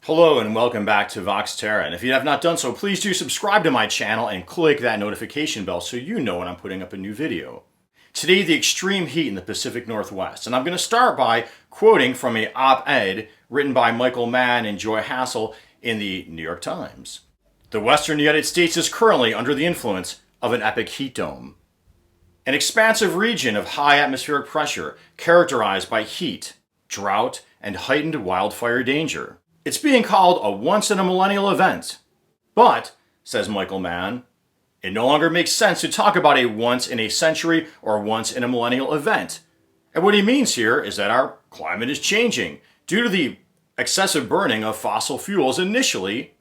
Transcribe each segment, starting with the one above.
Hello and welcome back to Vox Terra, and if you have not done so, please do subscribe to my channel and click that notification bell so you know when I'm putting up a new video. Today, the extreme heat in the Pacific Northwest, and I'm going to start by quoting from an op-ed written by Mann and Hassol in the New York Times. The western United States is currently under the influence of an epic heat dome, an expansive region of high atmospheric pressure characterized by heat, drought, and heightened wildfire danger. It's being called a once-in-a-millennial event. But, says Mann, it no longer makes sense to talk about a once-in-a-century or once-in-a-millennial event. And what he means here is that our climate is changing due to the excessive burning of fossil fuels initially,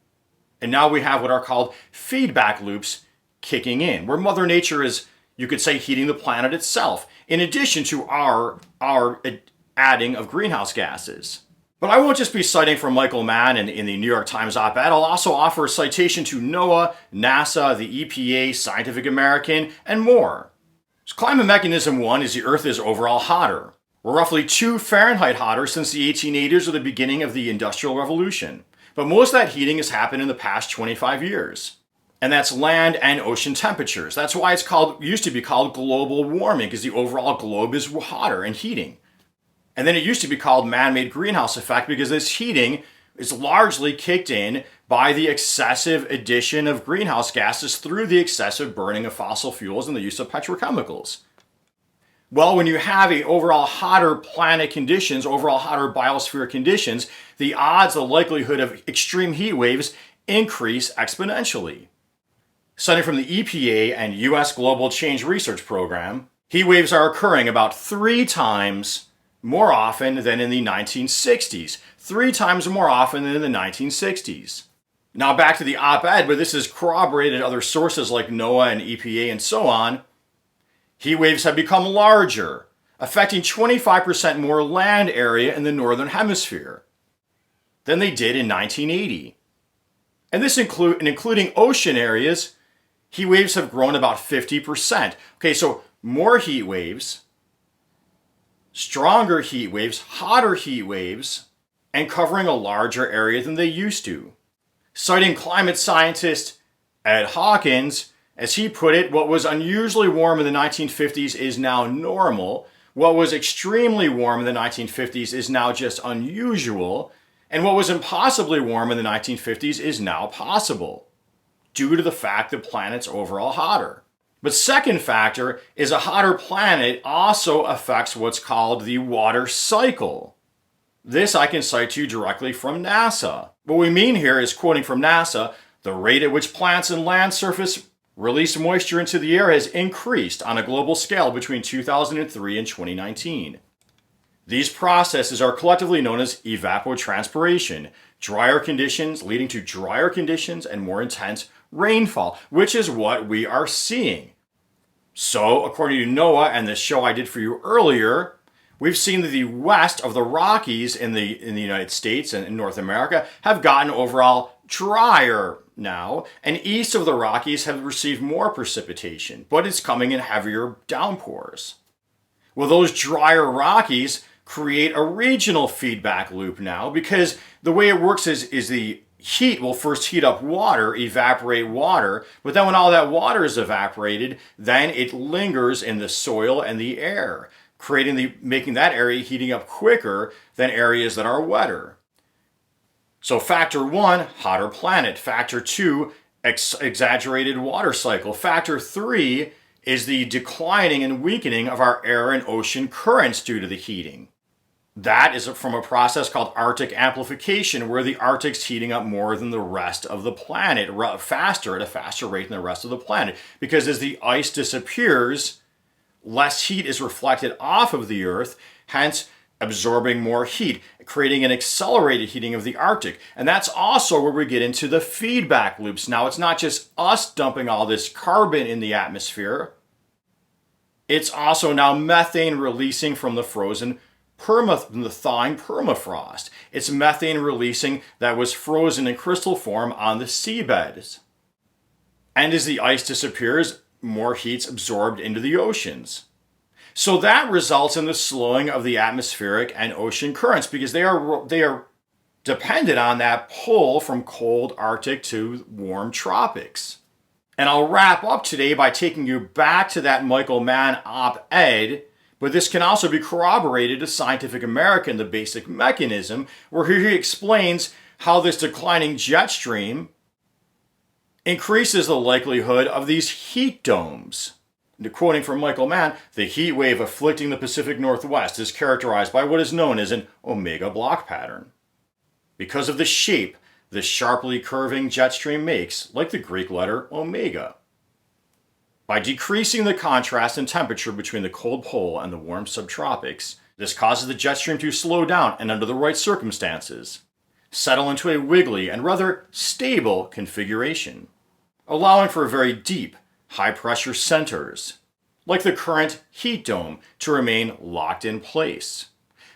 and now we have what are called feedback loops kicking in, where Mother Nature is, you could say, heating the planet itself, in addition to our adding of greenhouse gases. But I won't just be citing from Mann in the New York Times op-ed. I'll also offer a citation to NOAA, NASA, the EPA, Scientific American, and more. So climate mechanism 1 is the Earth is overall hotter. We're roughly 2 Fahrenheit hotter since the 1880s or the beginning of the Industrial Revolution. But most of that heating has happened in the past 25 years. And that's land and ocean temperatures. That's why it's used to be called global warming, because the overall globe is hotter and heating. And then it used to be called man-made greenhouse effect because this heating is largely kicked in by the excessive addition of greenhouse gases through the excessive burning of fossil fuels and the use of petrochemicals. Well, when you have a overall hotter planet conditions, overall hotter biosphere conditions, the odds, the likelihood of extreme heat waves increase exponentially. Citing from the EPA and U.S. Global Change Research Program, heat waves are occurring about 3 times more often than in the 1960s. 3 times more often than in the 1960s. Now back to the op-ed, but this is corroborated other sources like NOAA and EPA and so on. Heat waves have become larger, affecting 25% more land area in the northern hemisphere than they did in 1980. And this including ocean areas, heat waves have grown about 50%. Okay, so more heat waves, stronger heat waves, hotter heat waves, and covering a larger area than they used to. Citing climate scientist Ed Hawkins, as he put it, what was unusually warm in the 1950s is now normal. What was extremely warm in the 1950s is now just unusual. And what was impossibly warm in the 1950s is now possible, due to the fact the planet's overall hotter. But second factor is a hotter planet also affects what's called the water cycle. This I can cite to you directly from NASA. What we mean here is, quoting from NASA, the rate at which plants and land surface release moisture into the air has increased on a global scale between 2003 and 2019. These processes are collectively known as evapotranspiration, drier conditions leading to drier conditions and more intense rainfall, which is what we are seeing. So, according to NOAA and the show I did for you earlier, we've seen that the west of the Rockies in the United States and in North America have gotten overall drier now, and east of the Rockies have received more precipitation, but it's coming in heavier downpours. Well, those drier Rockies create a regional feedback loop now, because the way it works is the heat will first heat up water, evaporate water, but then when all that water is evaporated, then it lingers in the soil and the air, making that area heating up quicker than areas that are wetter. So factor 1, hotter planet. Factor 2, exaggerated water cycle. Factor 3 is the declining and weakening of our air and ocean currents due to the heating. That is from a process called Arctic amplification, where the Arctic's heating up more than the rest of the planet, at a faster rate than the rest of the planet. Because as the ice disappears, less heat is reflected off of the Earth, hence absorbing more heat, creating an accelerated heating of the Arctic. And that's also where we get into the feedback loops. Now, it's not just us dumping all this carbon in the atmosphere. It's also now methane releasing from the the thawing permafrost. It's methane releasing that was frozen in crystal form on the seabeds. And as the ice disappears, more heat's absorbed into the oceans. So that results in the slowing of the atmospheric and ocean currents, because they are depended on that pull from cold Arctic to warm tropics. And I'll wrap up today by taking you back to that Michael Mann op-ed, but this can also be corroborated to Scientific American, the basic mechanism, where he explains how this declining jet stream increases the likelihood of these heat domes. Quoting from Michael Mann, the heat wave afflicting the Pacific Northwest is characterized by what is known as an omega block pattern. Because of the shape the sharply curving jet stream makes, like the Greek letter omega. By decreasing the contrast in temperature between the cold pole and the warm subtropics, this causes the jet stream to slow down and, under the right circumstances, settle into a wiggly and rather stable configuration, allowing for very deep, high-pressure centers, like the current heat dome, to remain locked in place.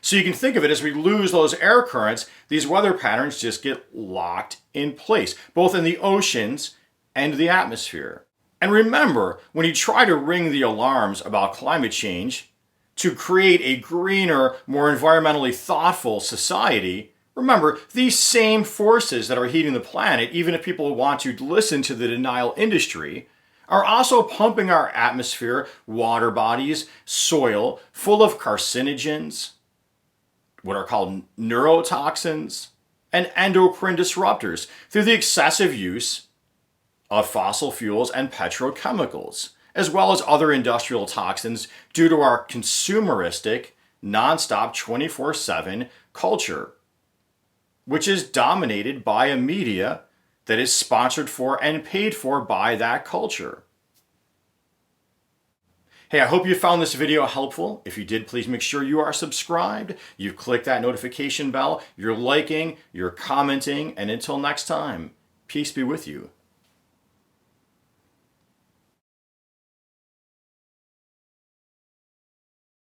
So you can think of it as we lose those air currents, these weather patterns just get locked in place, both in the oceans and the atmosphere. And remember, when you try to ring the alarms about climate change to create a greener, more environmentally thoughtful society, remember, these same forces that are heating the planet, even if people want to listen to the denial industry, are also pumping our atmosphere, water bodies, soil, full of carcinogens, what are called neurotoxins, and endocrine disruptors through the excessive use of fossil fuels and petrochemicals, as well as other industrial toxins due to our consumeristic, nonstop 24/7 culture, which is dominated by a media that is sponsored for and paid for by that culture. Hey, I hope you found this video helpful. If you did, please make sure you are subscribed, you've clicked that notification bell, you're liking, you're commenting, and until next time, peace be with you.